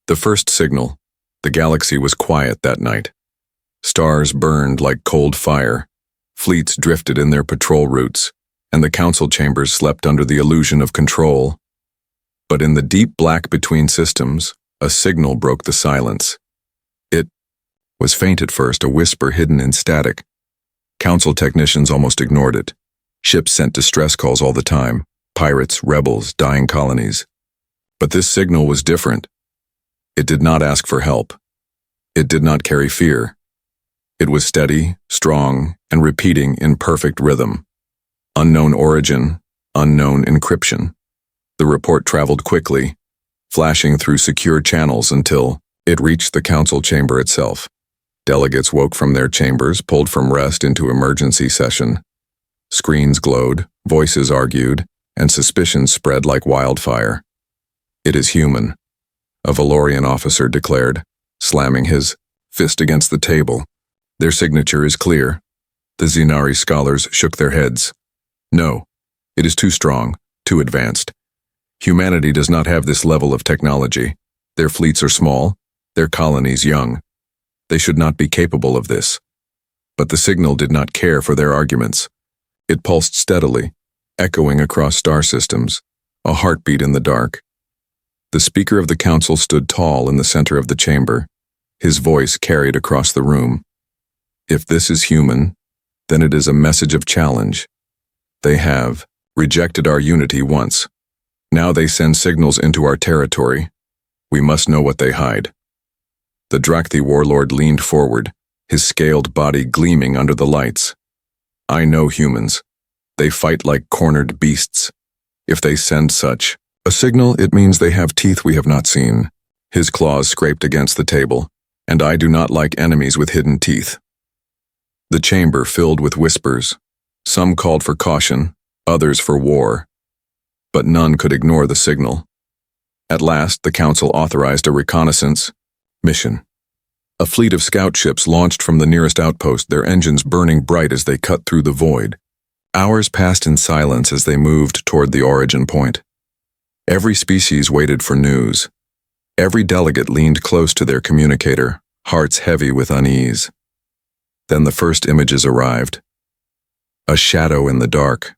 The first signal. The galaxy was quiet that night. Stars burned like cold fire. Fleets drifted in their patrol routes, and the council chambers slept under the illusion of control. But in the deep black between systems, a signal broke the silence. It was faint at first, a whisper hidden in static. Council technicians almost ignored it. Ships sent distress calls all the time. Pirates, rebels, dying colonies. But this signal was different. It did not ask for help. It did not carry fear. It was steady, strong, and repeating in perfect rhythm. Unknown origin, unknown encryption. The report traveled quickly, flashing through secure channels until it reached the council chamber itself. Delegates woke from their chambers, pulled from rest into emergency session. Screens glowed, voices argued, and suspicions spread like wildfire. "It is human," a Valorian officer declared, slamming his fist against the table. "Their signature is clear." The Zenari scholars shook their heads. "No, it is too strong, too advanced. Humanity does not have this level of technology. Their fleets are small, their colonies young. They should not be capable of this." But the signal did not care for their arguments. It pulsed steadily, echoing across star systems, a heartbeat in the dark. The Speaker of the Council stood tall in the center of the chamber, his voice carried across the room. "If this is human, then it is a message of challenge. They have rejected our unity once. Now they send signals into our territory. We must know what they hide." The Drakthi warlord leaned forward, his scaled body gleaming under the lights. "I know humans. They fight like cornered beasts. If they send such a signal, it means they have teeth we have not seen." His claws scraped against the table, "and I do not like enemies with hidden teeth." The chamber filled with whispers. Some called for caution, others for war. But none could ignore the signal. At last, the council authorized a reconnaissance mission. A fleet of scout ships launched from the nearest outpost, their engines burning bright as they cut through the void. Hours passed in silence as they moved toward the origin point. Every species waited for news. Every delegate leaned close to their communicator, hearts heavy with unease. Then the first images arrived. A shadow in the dark.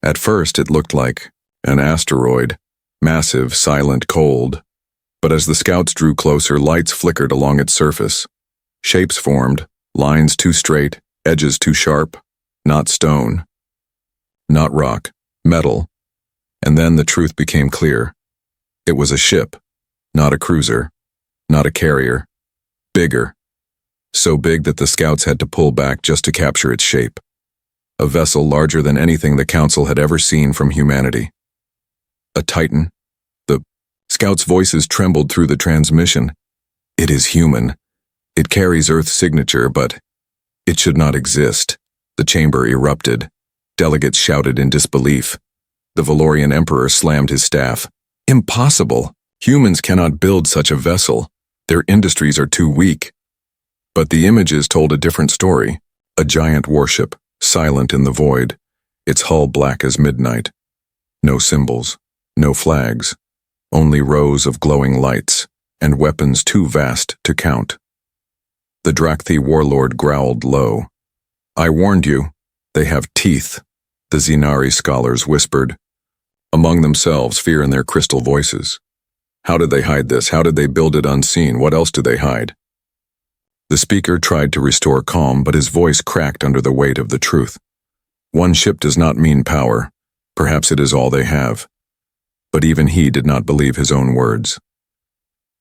At first it looked like an asteroid, massive, silent, cold. But as the scouts drew closer, lights flickered along its surface. Shapes formed, lines too straight, edges too sharp. Not stone, not rock, metal. And then the truth became clear. It was a ship, not a cruiser, not a carrier. Bigger. So big that the scouts had to pull back just to capture its shape. A vessel larger than anything the council had ever seen from humanity. A Titan. The scouts' voices trembled through the transmission. "It is human. It carries Earth's signature, but it should not exist." The chamber erupted. Delegates shouted in disbelief. The Valorian emperor slammed his staff. "Impossible! Humans cannot build such a vessel. Their industries are too weak." But the images told a different story. A giant warship, silent in the void, its hull black as midnight. No symbols, no flags, only rows of glowing lights, and weapons too vast to count. The Drakthi warlord growled low. "I warned you, they have teeth," the Zenari scholars whispered. Among themselves, fear in their crystal voices. How did they hide this? How did they build it unseen? What else do they hide? The speaker tried to restore calm, but his voice cracked under the weight of the truth. One ship does not mean power. Perhaps it is all they have. But even he did not believe his own words.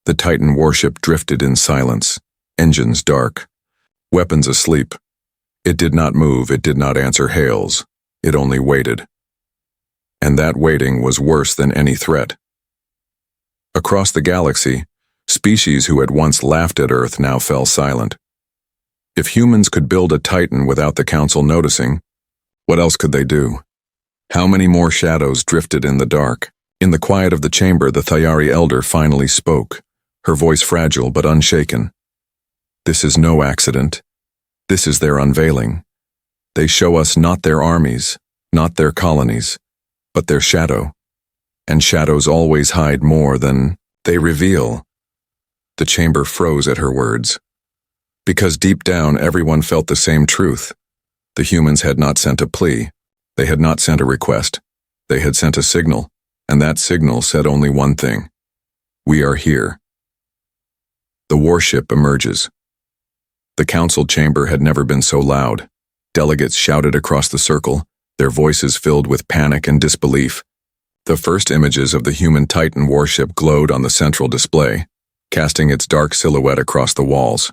The Titan warship drifted in silence, engines dark, weapons asleep. It did not move, it did not answer hails, it only waited. And that waiting was worse than any threat. Across the galaxy, species who had once laughed at Earth now fell silent. If humans could build a Titan without the Council noticing, what else could they do? How many more shadows drifted in the dark? In the quiet of the chamber, the Thayari elder finally spoke, her voice fragile but unshaken. "This is no accident. This is their unveiling. They show us not their armies, not their colonies, but their shadow. And shadows always hide more than They reveal. The chamber froze at her words. Because deep down everyone felt the same truth. The humans had not sent a plea. They had not sent a request. They had sent a signal, and that signal said only one thing. We are here. The warship emerges. The council chamber had never been so loud. Delegates shouted across the circle, their voices filled with panic and disbelief. The first images of the human Titan warship glowed on the central display, casting its dark silhouette across the walls.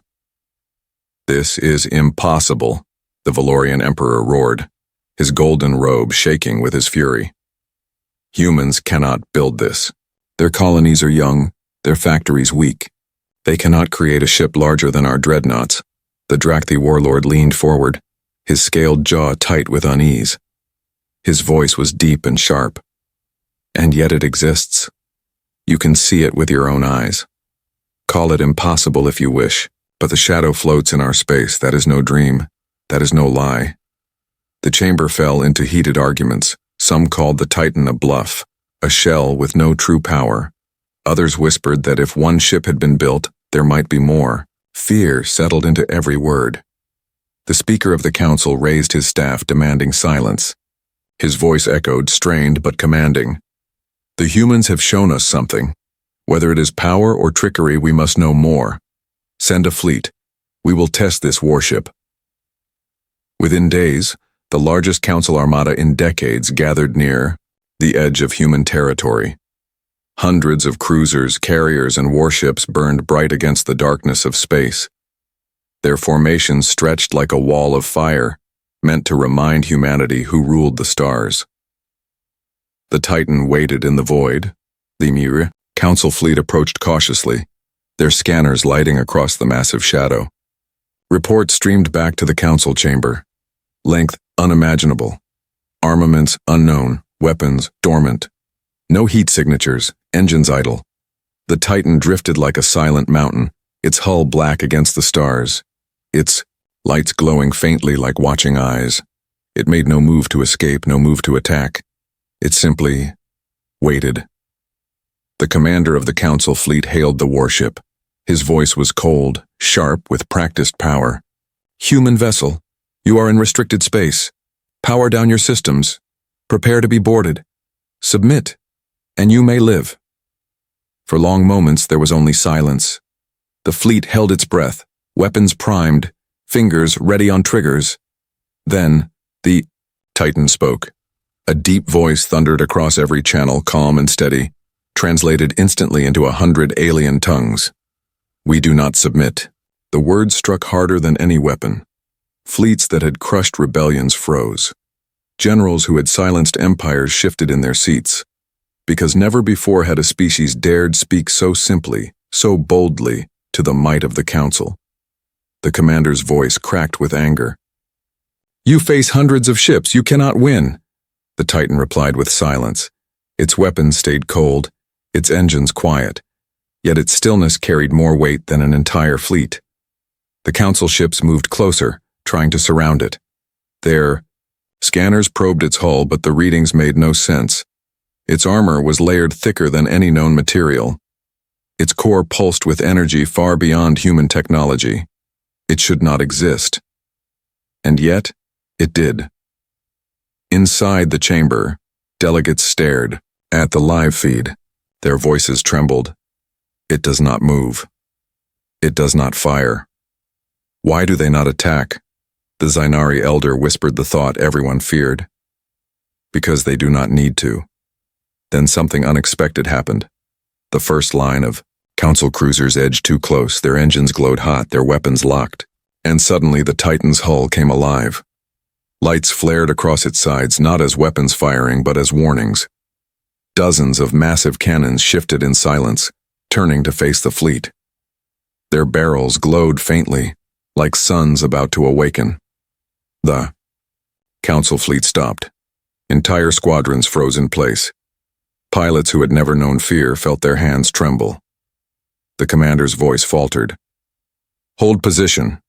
This is impossible, the Valorian Emperor roared, his golden robe shaking with his fury. Humans cannot build this. Their colonies are young, their factories weak. They cannot create a ship larger than our dreadnoughts. The Drakthi warlord leaned forward, his scaled jaw tight with unease. His voice was deep and sharp. And yet it exists. You can see it with your own eyes. Call it impossible if you wish, but the shadow floats in our space. That is no dream. That is no lie. The chamber fell into heated arguments. Some called the Titan a bluff, a shell with no true power. Others whispered that if one ship had been built, there might be more. Fear settled into every word. The Speaker of the Council raised his staff, demanding silence. His voice echoed, strained but commanding. The humans have shown us something. Whether it is power or trickery, we must know more. Send a fleet. We will test this warship. Within days, the largest council armada in decades gathered near the edge of human territory. Hundreds of cruisers, carriers, and warships burned bright against the darkness of space. Their formations stretched like a wall of fire, meant to remind humanity who ruled the stars. The Titan waited in the void. The Mir council fleet approached cautiously, their scanners lighting across the massive shadow. Reports streamed back to the council chamber. Length unimaginable. Armaments unknown. Weapons dormant. No heat signatures. Engines idle. The Titan drifted like a silent mountain, its hull black against the stars, its lights glowing faintly like watching eyes. It made no move to escape, no move to attack. It simply waited. The commander of the council fleet hailed the warship. His voice was cold, sharp, with practiced power. Human vessel, you are in restricted space. Power down your systems. Prepare to be boarded. Submit, and you may live. For long moments there was only silence. The fleet held its breath, weapons primed, fingers ready on triggers. Then, the Titan spoke. A deep voice thundered across every channel, calm and steady, translated instantly into 100 alien tongues. We do not submit. The words struck harder than any weapon. Fleets that had crushed rebellions froze. Generals who had silenced empires shifted in their seats. Because never before had a species dared speak so simply, so boldly, to the might of the council. The commander's voice cracked with anger. You face hundreds of ships, you cannot win. The Titan replied with silence. Its weapons stayed cold, its engines quiet, yet its stillness carried more weight than an entire fleet. The council ships moved closer, trying to surround it. Their scanners probed its hull, but the readings made no sense. Its armor was layered thicker than any known material. Its core pulsed with energy far beyond human technology. It should not exist. And yet, it did. Inside the chamber, delegates stared at the live feed. Their voices trembled. It does not move. It does not fire. Why do they not attack? The Zainari elder whispered the thought everyone feared. Because they do not need to. Then something unexpected happened. The first line of council cruisers edged too close, their engines glowed hot, their weapons locked. And suddenly the Titan's hull came alive. Lights flared across its sides, not as weapons firing, but as warnings. Dozens of massive cannons shifted in silence, turning to face the fleet. Their barrels glowed faintly, like suns about to awaken. The council fleet stopped. Entire squadrons froze in place. Pilots who had never known fear felt their hands tremble. The commander's voice faltered. Hold position.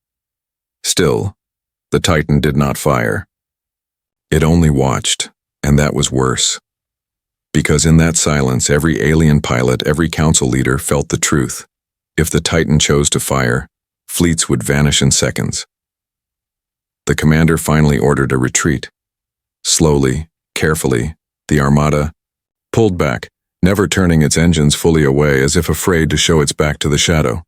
Still, the Titan did not fire. It only watched, and that was worse. Because in that silence, every alien pilot, every council leader felt the truth. If the Titan chose to fire, fleets would vanish in seconds. The commander finally ordered a retreat. Slowly, carefully, the Armada pulled back, never turning its engines fully away as if afraid to show its back to the shadow.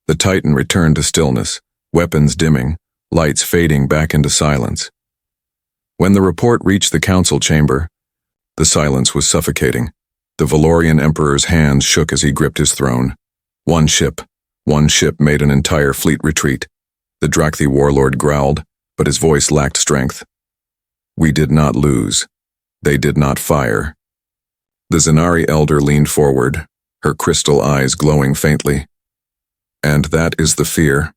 The Titan returned to stillness, weapons dimming, lights fading back into silence. When the report reached the council chamber, the silence was suffocating. The Valorian Emperor's hands shook as he gripped his throne. One ship made an entire fleet retreat. The Drakthi warlord growled, but his voice lacked strength. We did not lose. They did not fire. The Zenari elder leaned forward, her crystal eyes glowing faintly. And that is the fear.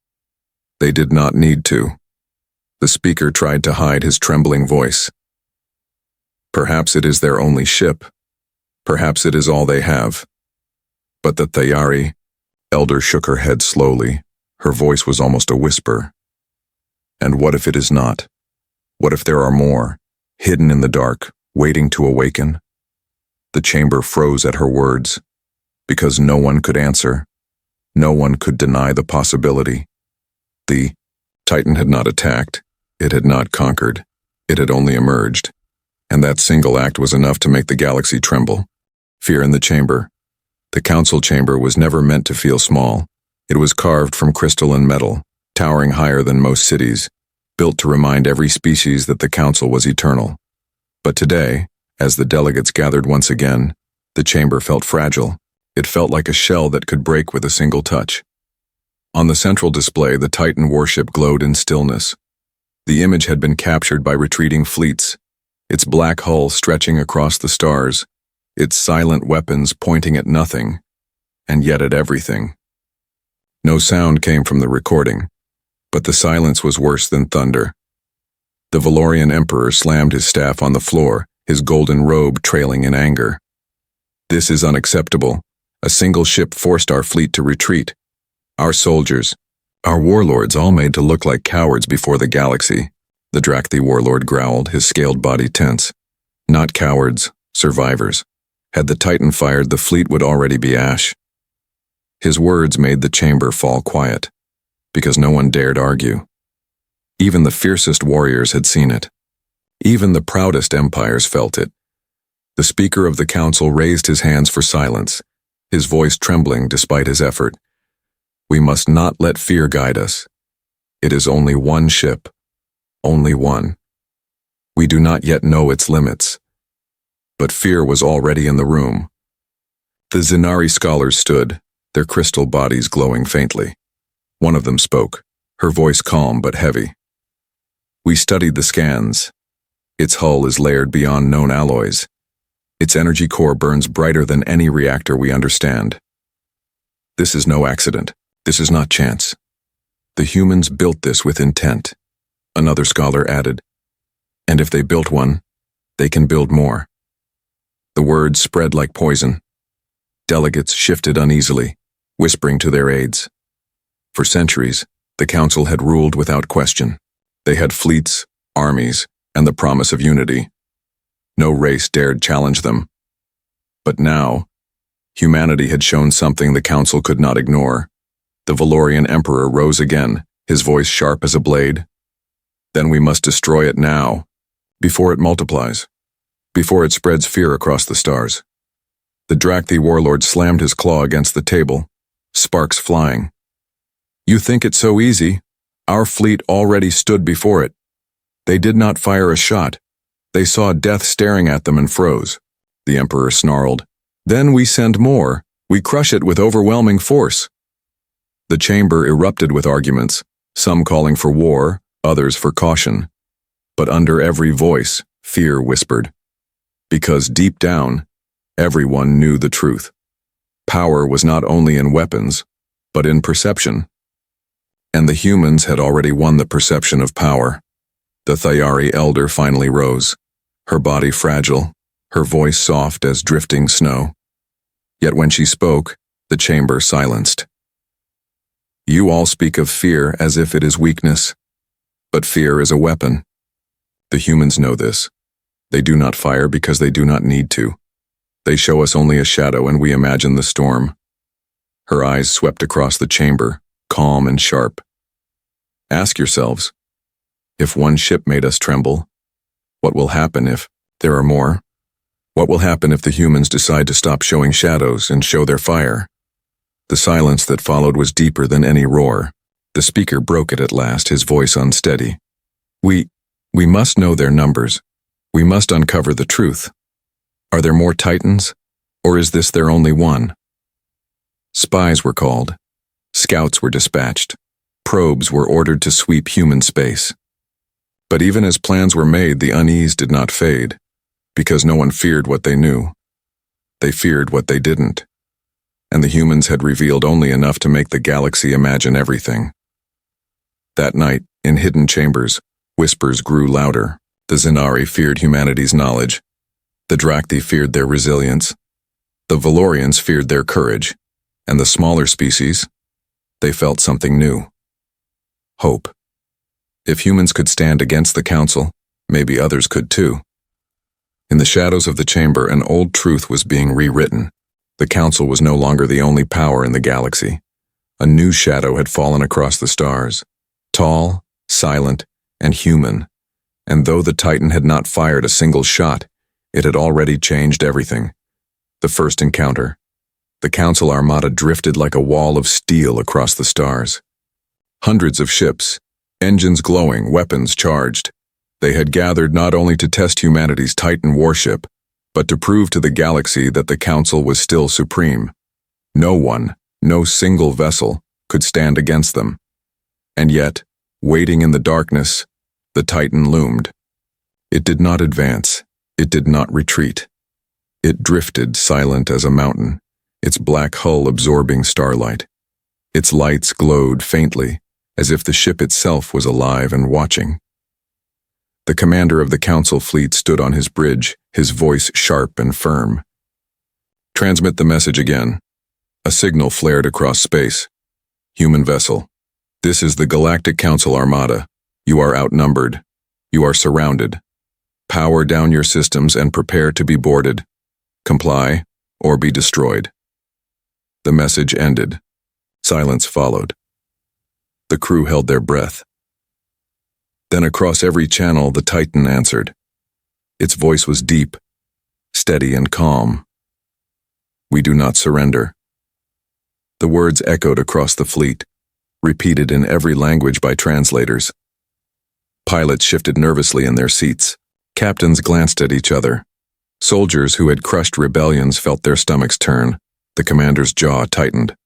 They did not need to. The speaker tried to hide his trembling voice. Perhaps it is their only ship. Perhaps it is all they have. But the Thayari elder shook her head slowly. Her voice was almost a whisper. And what if it is not? What if there are more, hidden in the dark, waiting to awaken? The chamber froze at her words, because no one could answer. No one could deny the possibility. The Titan had not attacked. It had not conquered. It had only emerged. And that single act was enough to make the galaxy tremble. Fear in the chamber. The council chamber was never meant to feel small. It was carved from crystal and metal, towering higher than most cities, built to remind every species that the council was eternal. But today, as the delegates gathered once again, the chamber felt fragile. It felt like a shell that could break with a single touch. On the central display, the Titan warship glowed in stillness. The image had been captured by retreating fleets, its black hull stretching across the stars, its silent weapons pointing at nothing, and yet at everything. No sound came from the recording, but the silence was worse than thunder. The Valorian Emperor slammed his staff on the floor, his golden robe trailing in anger. This is unacceptable. A single ship forced our fleet to retreat. Our soldiers, our warlords, all made to look like cowards before the galaxy. The Drakthi warlord growled, his scaled body tense. Not cowards, survivors. Had the Titan fired, the fleet would already be ash. His words made the chamber fall quiet, because no one dared argue. Even the fiercest warriors had seen it. Even the proudest empires felt it. The speaker of the council raised his hands for silence, his voice trembling despite his effort. We must not let fear guide us. It is only one ship, only one. We do not yet know its limits. But fear was already in the room. The Zenari scholars stood, their crystal bodies glowing faintly. One of them spoke, her voice calm but heavy. We studied the scans. Its hull is layered beyond known alloys. Its energy core burns brighter than any reactor we understand. This is no accident. This is not chance. The humans built this with intent, another scholar added. And if they built one, they can build more. The words spread like poison. Delegates shifted uneasily, whispering to their aides. For centuries, the council had ruled without question. They had fleets, armies, and the promise of unity. No race dared challenge them. But now, humanity had shown something the council could not ignore. The Valorian Emperor rose again, his voice sharp as a blade. Then we must destroy it now, before it multiplies, before it spreads fear across the stars. The Drakthi warlord slammed his claw against the table, sparks flying. You think it's so easy? Our fleet already stood before it. They did not fire a shot. They saw death staring at them and froze. The Emperor snarled. Then we send more. We crush it with overwhelming force. The chamber erupted with arguments, some calling for war, others for caution. But under every voice, fear whispered. Because deep down, everyone knew the truth. Power was not only in weapons, but in perception. And the humans had already won the perception of power. The Thayari elder finally rose, her body fragile, her voice soft as drifting snow. Yet when she spoke, the chamber silenced. You all speak of fear as if it is weakness, but fear is a weapon. The humans know this. They do not fire because they do not need to. They show us only a shadow and we imagine the storm. Her eyes swept across the chamber, calm and sharp. Ask yourselves, if one ship made us tremble, what will happen if there are more? What will happen if the humans decide to stop showing shadows and show their fire? The silence that followed was deeper than any roar. The speaker broke it at last, his voice unsteady. We must know their numbers. We must uncover the truth. Are there more Titans, or is this their only one? Spies were called. Scouts were dispatched. Probes were ordered to sweep human space. But even as plans were made, the unease did not fade, because no one feared what they knew. They feared what they didn't. And the humans had revealed only enough to make the galaxy imagine everything. That night, in hidden chambers, whispers grew louder. The Zenari feared humanity's knowledge. The Drakthi feared their resilience. The Valorians feared their courage. And the smaller species, they felt something new. Hope. If humans could stand against the Council, maybe others could too. In the shadows of the chamber, an old truth was being rewritten. The Council was no longer the only power in the galaxy. A new shadow had fallen across the stars, tall, silent, and human. And though the Titan had not fired a single shot, it had already changed everything. The first encounter. The Council armada drifted like a wall of steel across the stars. Hundreds of ships, engines glowing, weapons charged. They had gathered not only to test humanity's Titan warship, but to prove to the galaxy that the Council was still supreme. No one, no single vessel, could stand against them. And yet, waiting in the darkness, the Titan loomed. It did not advance. It did not retreat. It drifted silent as a mountain, its black hull absorbing starlight. Its lights glowed faintly, as if the ship itself was alive and watching. The commander of the Council fleet stood on his bridge, his voice sharp and firm. Transmit the message again. A signal flared across space. Human vessel. This is the Galactic Council Armada. You are outnumbered. You are surrounded. Power down your systems and prepare to be boarded. Comply, or be destroyed. The message ended. Silence followed. The crew held their breath. Then across every channel, the Titan answered. Its voice was deep, steady and calm. We do not surrender. The words echoed across the fleet, repeated in every language by translators. Pilots shifted nervously in their seats. Captains glanced at each other. Soldiers who had crushed rebellions felt their stomachs turn. The commander's jaw tightened.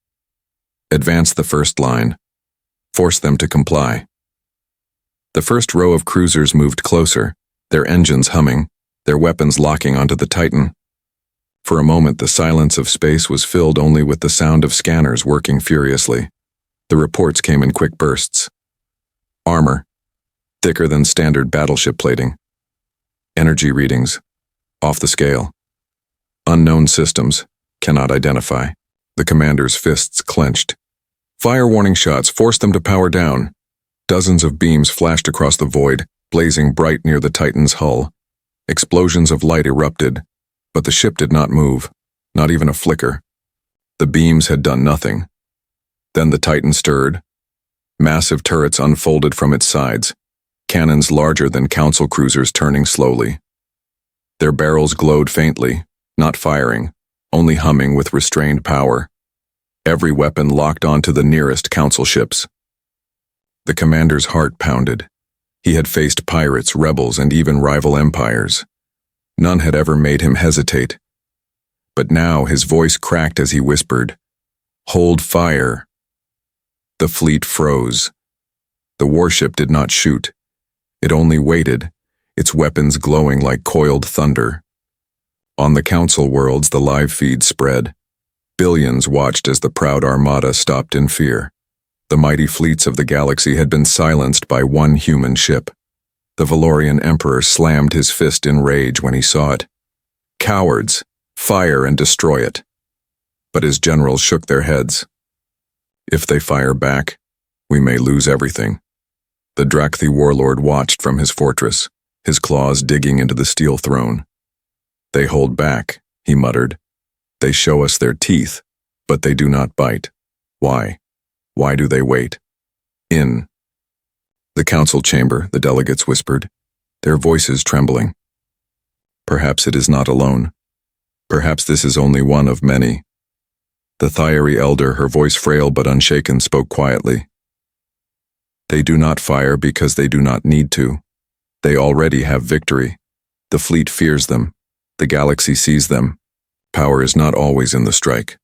Advance the first line. Force them to comply. The first row of cruisers moved closer, their engines humming, their weapons locking onto the Titan. For a moment, the silence of space was filled only with the sound of scanners working furiously. The reports came in quick bursts. Armor, thicker than standard battleship plating. Energy readings, off the scale. Unknown systems, cannot identify. The commander's fists clenched. Fire warning shots, force them to power down. Dozens of beams flashed across the void, blazing bright near the Titan's hull. Explosions of light erupted, but the ship did not move, not even a flicker. The beams had done nothing. Then the Titan stirred. Massive turrets unfolded from its sides, cannons larger than Council cruisers turning slowly. Their barrels glowed faintly, not firing, only humming with restrained power. Every weapon locked onto the nearest Council ships. The commander's heart pounded. He had faced pirates, rebels, and even rival empires. None had ever made him hesitate. But now his voice cracked as he whispered, "Hold fire." The fleet froze. The warship did not shoot. It only waited, its weapons glowing like coiled thunder. On the Council worlds, the live feed spread. Billions watched as the proud armada stopped in fear. The mighty fleets of the galaxy had been silenced by one human ship. The Valorian Emperor slammed his fist in rage when he saw it. Cowards, fire and destroy it. But his generals shook their heads. If they fire back, we may lose everything. The Drakthi warlord watched from his fortress, his claws digging into the steel throne. They hold back, he muttered. They show us their teeth, but they do not bite. Why? Why do they wait? In the council chamber, the delegates whispered, their voices trembling. Perhaps it is not alone. Perhaps this is only one of many. The Thyri elder, her voice frail but unshaken, spoke quietly. They do not fire because they do not need to. They already have victory. The fleet fears them. The galaxy sees them. Power is not always in the strike.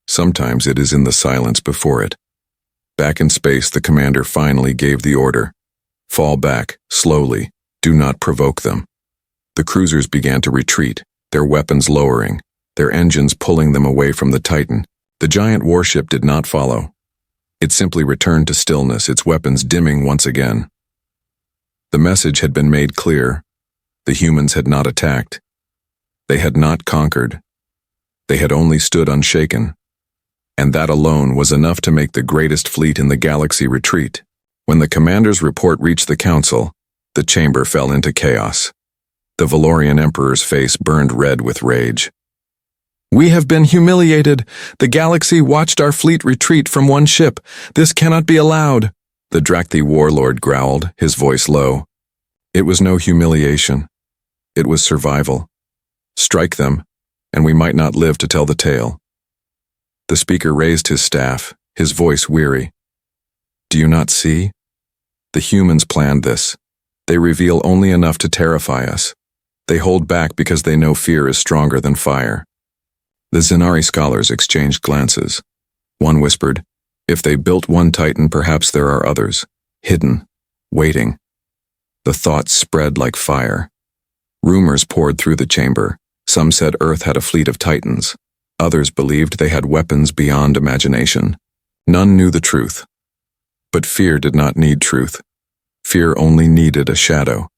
Sometimes it is in the silence before it. Back in space, the commander finally gave the order. Fall back, slowly. Do not provoke them. The cruisers began to retreat, their weapons lowering, their engines pulling them away from the Titan. The giant warship did not follow. It simply returned to stillness, its weapons dimming once again. The message had been made clear. The humans had not attacked. They had not conquered. They had only stood unshaken. And that alone was enough to make the greatest fleet in the galaxy retreat. When the commander's report reached the council, the chamber fell into chaos. The Valorian Emperor's face burned red with rage. We have been humiliated. The galaxy watched our fleet retreat from one ship. This cannot be allowed. The Drakthi warlord growled, his voice low. It was no humiliation. It was survival. Strike them, and we might not live to tell the tale. The speaker raised his staff, his voice weary. Do you not see? The humans planned this. They reveal only enough to terrify us. They hold back because they know fear is stronger than fire. The Zenari scholars exchanged glances. One whispered, if they built one Titan, perhaps there are others, hidden, waiting. The thoughts spread like fire. Rumors poured through the chamber. Some said Earth had a fleet of Titans. Others believed they had weapons beyond imagination. None knew the truth. But fear did not need truth. Fear only needed a shadow.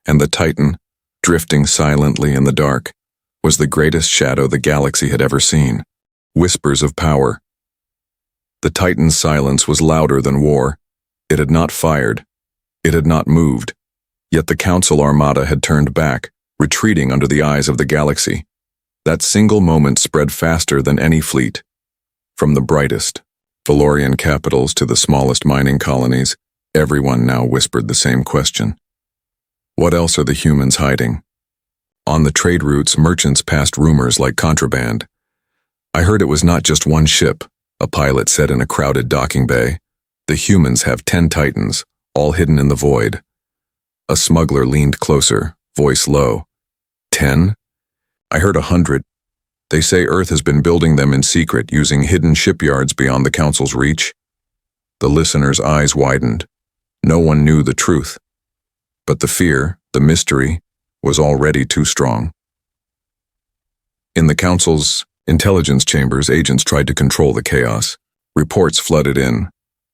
And the Titan, drifting silently in the dark, was the greatest shadow the galaxy had ever seen. Whispers of power. The Titan's silence was louder than war. It had not fired. It had not moved. Yet the Council Armada had turned back, retreating under the eyes of the galaxy. That single moment spread faster than any fleet. From the brightest Valorian capitals to the smallest mining colonies, everyone now whispered the same question. What else are the humans hiding? On the trade routes, merchants passed rumors like contraband. I heard it was not just one ship, a pilot said in a crowded docking bay. The humans have 10 Titans, all hidden in the void. A smuggler leaned closer, voice low. 10? I heard 100. They say Earth has been building them in secret, using hidden shipyards beyond the Council's reach. The listeners' eyes widened. No one knew the truth. But the fear, the mystery, was already too strong. In the Council's intelligence chambers, agents tried to control the chaos. Reports flooded in.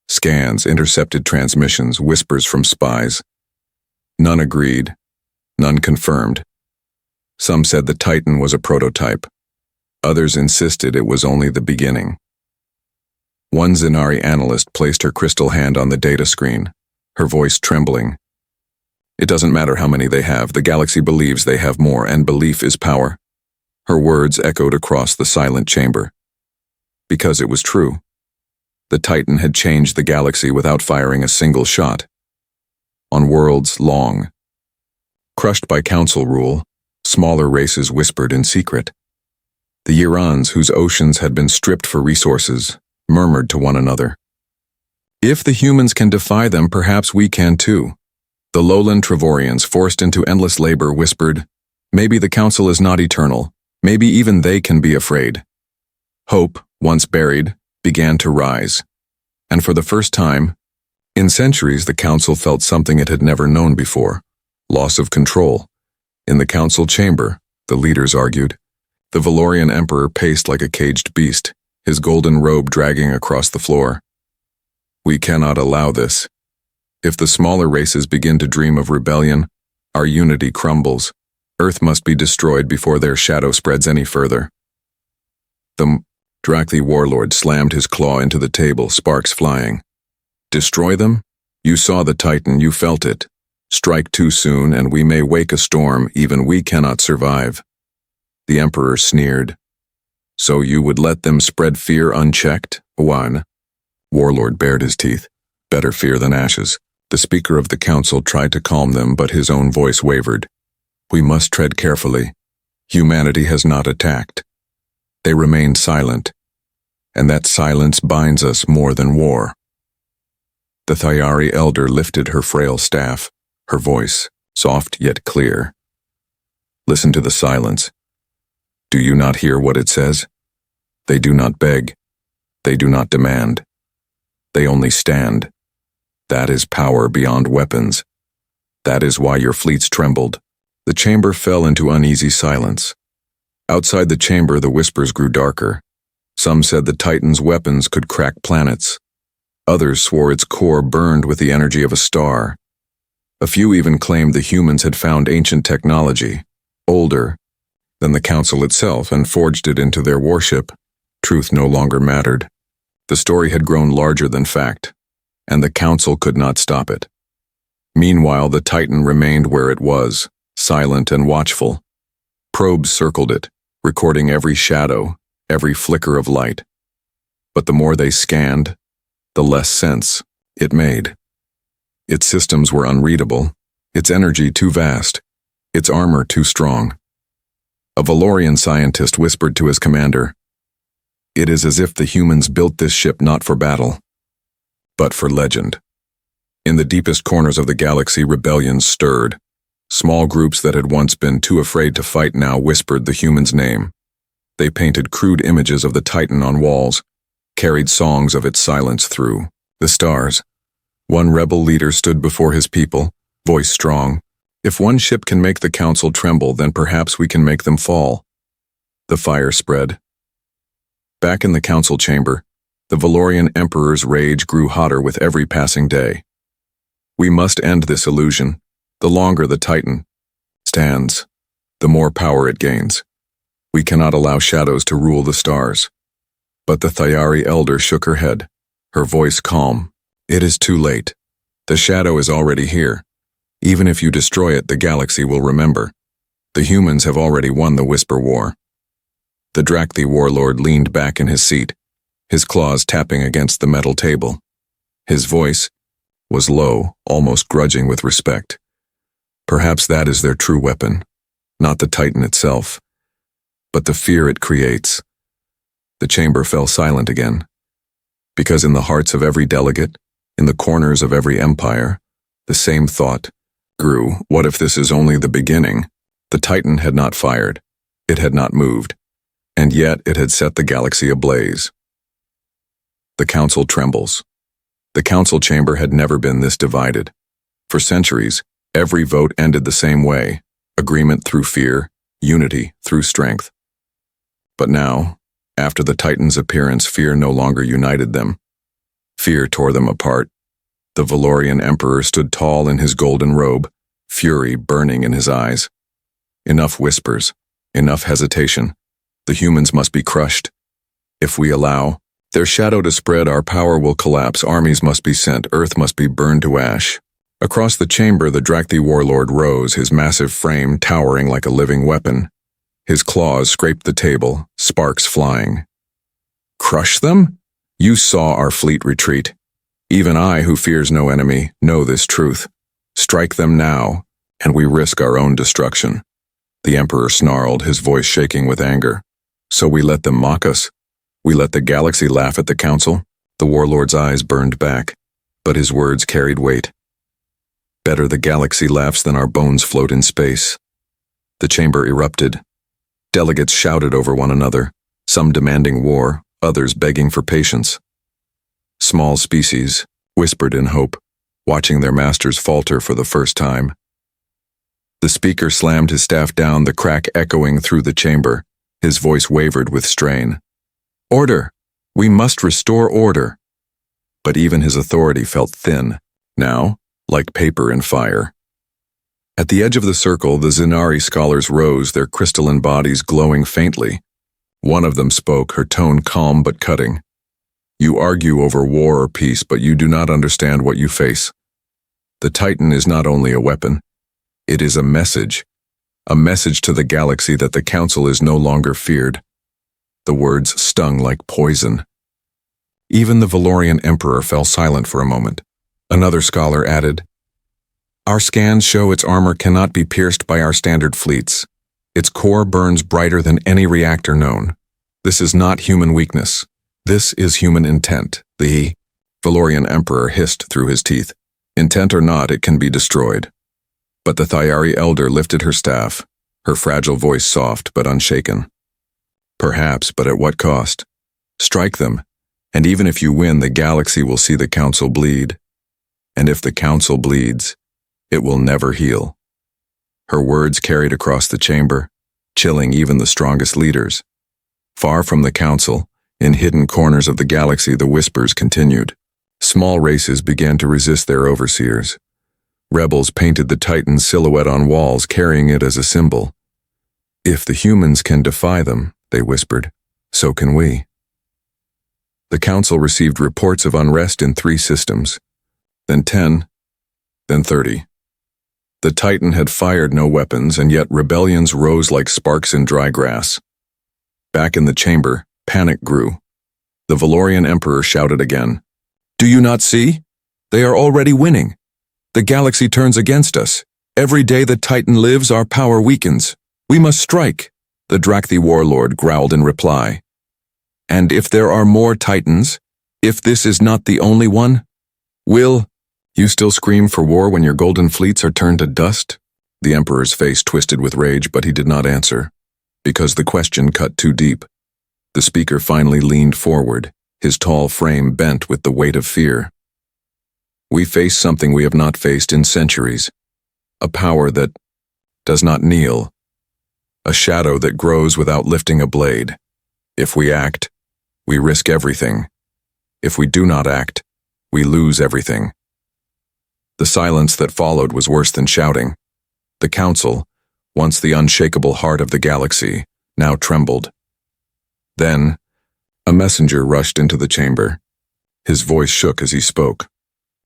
Scans, intercepted transmissions, whispers from spies. None agreed. None confirmed. Some said the Titan was a prototype. Others insisted it was only the beginning. One Zenari analyst placed her crystal hand on the data screen, her voice trembling. It doesn't matter how many they have, the galaxy believes they have more, and belief is power. Her words echoed across the silent chamber. Because it was true. The Titan had changed the galaxy without firing a single shot. On worlds long. Crushed by council rule, smaller races whispered in secret. The Yirans, whose oceans had been stripped for resources, murmured to one another. If the humans can defy them, perhaps we can too. The lowland Trevorians, forced into endless labor, whispered, maybe the council is not eternal. Maybe even they can be afraid. Hope, once buried, began to rise. And for the first time, in centuries, the council felt something it had never known before. Loss of control. In the council chamber, the leaders argued. The Valorian Emperor paced like a caged beast, his golden robe dragging across the floor. We cannot allow this. If the smaller races begin to dream of rebellion, our unity crumbles. Earth must be destroyed before their shadow spreads any further. The Drakthi warlord slammed his claw into the table, sparks flying. Destroy them? You saw the Titan, you felt it. Strike too soon, and we may wake a storm even we cannot survive. The Emperor sneered. So you would let them spread fear unchecked? One. Warlord bared his teeth. Better fear than ashes. The Speaker of the Council tried to calm them, but his own voice wavered. We must tread carefully. Humanity has not attacked. They remain silent, and that silence binds us more than war. The Thayari elder lifted her frail staff, her voice soft yet clear. Listen to the silence. Do you not hear what it says? They do not beg. They do not demand. They only stand. That is power beyond weapons. That is why your fleets trembled. The chamber fell into uneasy silence. Outside the chamber, the whispers grew darker. Some said the Titan's weapons could crack planets. Others swore its core burned with the energy of a star. A few even claimed the humans had found ancient technology, older than the Council itself, and forged it into their warship. Truth no longer mattered. The story had grown larger than fact, and the Council could not stop it. Meanwhile, the Titan remained where it was, silent and watchful. Probes circled it, recording every shadow, every flicker of light. But the more they scanned, the less sense it made. Its systems were unreadable, its energy too vast, its armor too strong. A Valorian scientist whispered to his commander, "It is as if the humans built this ship not for battle, but for legend." In the deepest corners of the galaxy, rebellions stirred. Small groups that had once been too afraid to fight now whispered the human's name. They painted crude images of the Titan on walls, carried songs of its silence through the stars. One rebel leader stood before his people, voice strong. If one ship can make the Council tremble, then perhaps we can make them fall. The fire spread. Back in the Council chamber, the Valorian Emperor's rage grew hotter with every passing day. We must end this illusion. The longer the Titan stands, the more power it gains. We cannot allow shadows to rule the stars. But the Thayari elder shook her head, her voice calm. It is too late. The shadow is already here. Even if you destroy it, the galaxy will remember. The humans have already won the Whisper War. The Drakthi warlord leaned back in his seat, his claws tapping against the metal table. His voice was low, almost grudging with respect. Perhaps that is their true weapon, not the Titan itself, but the fear it creates. The chamber fell silent again, because in the hearts of every delegate, in the corners of every empire, the same thought grew. What if this is only the beginning? The Titan had not fired, it had not moved, and yet it had set the galaxy ablaze. The Council trembles. The Council chamber had never been this divided. For centuries, every vote ended the same way, agreement through fear, unity through strength. But now, after the Titan's appearance, fear no longer united them. Fear tore them apart. The Valorian Emperor stood tall in his golden robe, fury burning in his eyes. Enough whispers, enough hesitation. The humans must be crushed. If we allow their shadow to spread, our power will collapse, armies must be sent, Earth must be burned to ash. Across the chamber, the Drakthi warlord rose, his massive frame towering like a living weapon. His claws scraped the table, sparks flying. Crush them? You saw our fleet retreat. Even I, who fears no enemy, know this truth. Strike them now, and we risk our own destruction. The Emperor snarled, his voice shaking with anger. So we let them mock us? We let the galaxy laugh at the Council? The warlord's eyes burned back, but his words carried weight. Better the galaxy laughs than our bones float in space. The chamber erupted. Delegates shouted over one another, some demanding war, others begging for patience. Small species whispered in hope, watching their masters falter for the first time. The speaker slammed his staff down, the crack echoing through the chamber. His voice wavered with strain. Order! We must restore order. But even his authority felt thin, now, like paper in fire. At the edge of the circle, the Zinari scholars rose, their crystalline bodies glowing faintly. One of them spoke, her tone calm but cutting. You argue over war or peace, but you do not understand what you face. The Titan is not only a weapon, it is a message. a message to the galaxy that the Council is no longer feared. The words stung like poison. Even the Valorian Emperor fell silent for a moment. Another scholar added, "Our scans show its armor cannot be pierced by our standard fleets. Its core burns brighter than any reactor known. This is not human weakness. This is human intent." The Valorian Emperor hissed through his teeth. "Intent or not, it can be destroyed." But the Thyari Elder lifted her staff, her fragile voice soft but unshaken. "Perhaps, but at what cost? Strike them, and even if you win, the galaxy will see the Council bleed. And if the Council bleeds, it will never heal." Her words carried across the chamber, chilling even the strongest leaders. Far from the Council, in hidden corners of the galaxy, the whispers continued. Small races began to resist their overseers. Rebels painted the Titan's silhouette on walls, carrying it as a symbol. "If the humans can defy them," they whispered, "so can we." The Council received reports of unrest in 3 systems, then 10, then 30. The Titan had fired no weapons, and yet rebellions rose like sparks in dry grass. Back in the chamber, panic grew. The Valorian Emperor shouted again, "Do you not see? They are already winning. The galaxy turns against us. Every day the Titan lives, our power weakens. We must strike." The Drakthi warlord growled in reply. "And if there are more Titans, if this is not the only one, will you still scream for war when your golden fleets are turned to dust?" The Emperor's face twisted with rage, but he did not answer, because the question cut too deep. The speaker finally leaned forward, his tall frame bent with the weight of fear. "We face something we have not faced in centuries. A power that does not kneel. A shadow that grows without lifting a blade. If we act, we risk everything. If we do not act, we lose everything." The silence that followed was worse than shouting. The Council, once the unshakable heart of the galaxy, now trembled. Then, a messenger rushed into the chamber. His voice shook as he spoke.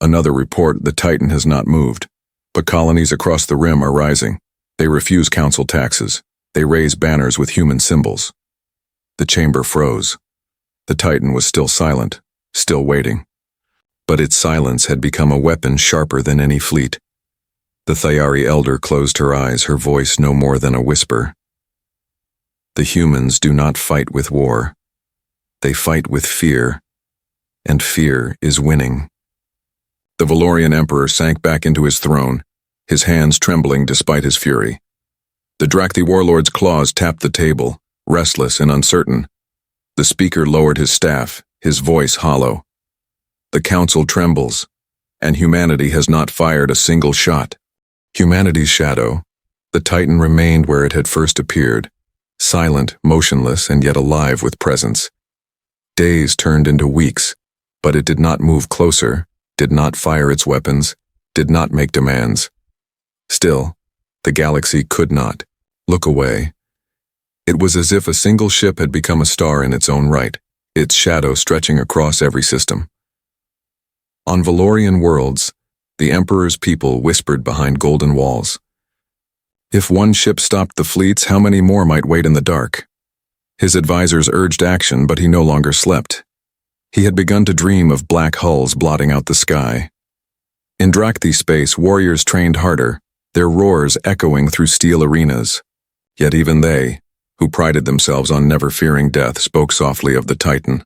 "Another report: the Titan has not moved, but colonies across the rim are rising. They refuse Council taxes. They raise banners with human symbols." The chamber froze. The Titan was still silent, still waiting. But its silence had become a weapon sharper than any fleet. The Thyari Elder closed her eyes, her voice no more than a whisper. "The humans do not fight with war. They fight with fear, and fear is winning." The Valorian Emperor sank back into his throne, his hands trembling despite his fury. The Drakthi warlord's claws tapped the table, restless and uncertain. The speaker lowered his staff, his voice hollow. "The Council trembles, and humanity has not fired a single shot." Humanity's shadow, the Titan, remained where it had first appeared, silent, motionless, and yet alive with presence. Days turned into weeks, but it did not move closer, did not fire its weapons, did not make demands. Still, the galaxy could not look away. It was as if a single ship had become a star in its own right, its shadow stretching across every system. On Valorian worlds, the Emperor's people whispered behind golden walls. If one ship stopped the fleets, how many more might wait in the dark? His advisors urged action, but he no longer slept. He had begun to dream of black hulls blotting out the sky. In Drakthi space, warriors trained harder, their roars echoing through steel arenas. Yet even they, who prided themselves on never fearing death, spoke softly of the Titan.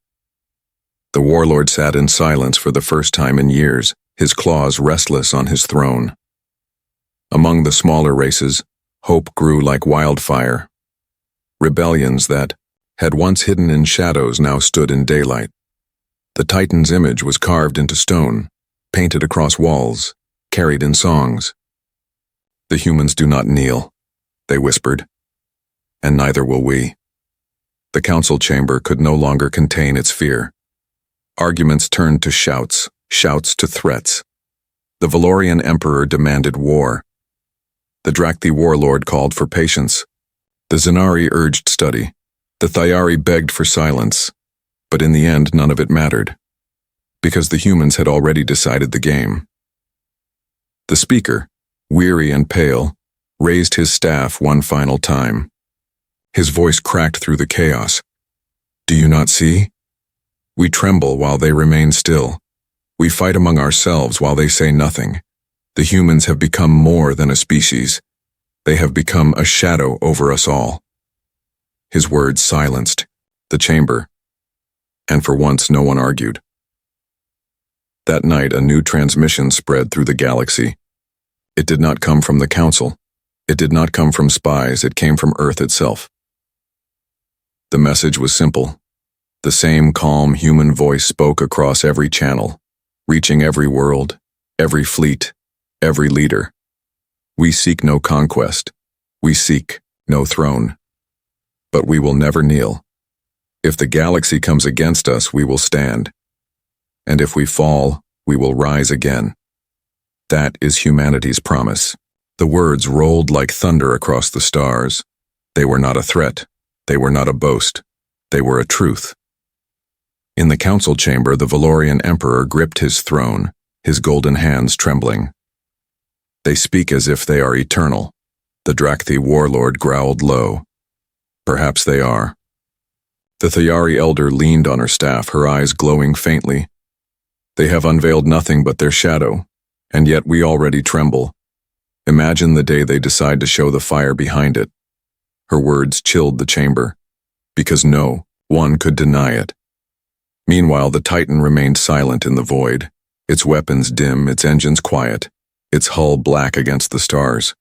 The warlord sat in silence for the first time in years, his claws restless on his throne. Among the smaller races, hope grew like wildfire. Rebellions that had once hidden in shadows now stood in daylight. The Titan's image was carved into stone, painted across walls, carried in songs. "The humans do not kneel," they whispered, "and neither will we." The council chamber could no longer contain its fear. Arguments turned to shouts, shouts to threats. The Valorian Emperor demanded war. The Drakthi warlord called for patience. The Zenari urged study. The Thyari begged for silence. But in the end, none of it mattered, because the humans had already decided the game. The speaker, weary and pale, raised his staff one final time. His voice cracked through the chaos. "Do you not see? We tremble while they remain still. We fight among ourselves while they say nothing. The humans have become more than a species. They have become a shadow over us all." His words silenced the chamber, and for once no one argued. That night, a new transmission spread through the galaxy. It did not come from the Council. It did not come from spies. It came from Earth itself. The message was simple. The same calm human voice spoke across every channel, reaching every world, every fleet, every leader. "We seek no conquest. We seek no throne. But we will never kneel. If the galaxy comes against us, we will stand. And if we fall, we will rise again. That is humanity's promise." The words rolled like thunder across the stars. They were not a threat. They were not a boast. They were a truth. In the council chamber, the Valorian emperor gripped his throne, his golden hands trembling. "They speak as if they are eternal." The Drakthi warlord growled low. "Perhaps they are." The Thayari elder leaned on her staff, her eyes glowing faintly. "They have unveiled nothing but their shadow, and yet we already tremble. Imagine the day they decide to show the fire behind it." Her words chilled the chamber, because no one could deny it. Meanwhile, the Titan remained silent in the void, its weapons dim, its engines quiet, its hull black against the stars.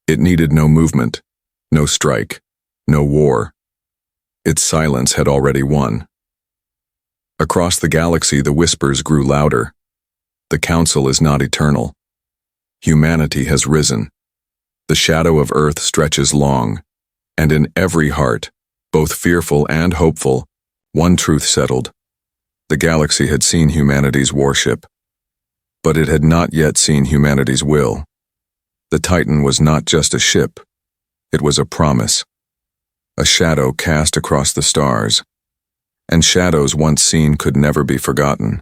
It needed no movement, no strike, no war. Its silence had already won. Across the galaxy, the whispers grew louder. The Council is not eternal. Humanity has risen. The shadow of Earth stretches long, and in every heart, both fearful and hopeful, one truth settled. The galaxy had seen humanity's warship, but it had not yet seen humanity's will. The Titan was not just a ship, it was a promise, a shadow cast across the stars, and shadows once seen could never be forgotten.